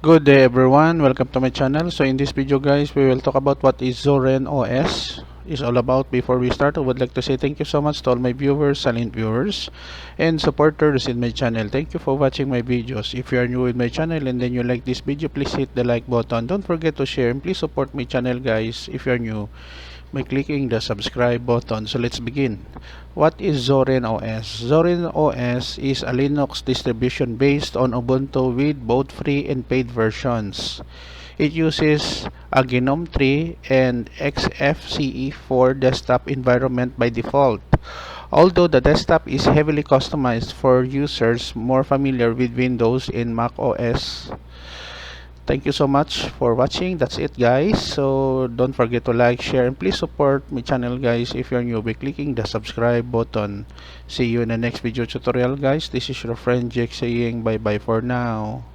Good day everyone, welcome to my channel. So in this video guys, we will talk about what is Zorin OS is all about. Before we start, I would like to say thank you so much to all my viewers, silent viewers, and supporters in my channel. Thank you for watching my videos. If you are new in my channel and then you like this video, please hit the like button. Don't forget to share and please support my channel guys if you are new by clicking the subscribe button. So let's begin. What is Zorin OS? Zorin OS is a Linux distribution based on Ubuntu with both free and paid versions. It uses a GNOME 3 and XFCE4 desktop environment by default. Although the desktop is heavily customized for users more familiar with Windows and Mac OS. Thank you so much for watching. That's it guys. So don't forget to like, share, and please support my channel guys if you're new by clicking the subscribe button. See you in the next video tutorial guys. This is your friend Jake saying bye bye for now.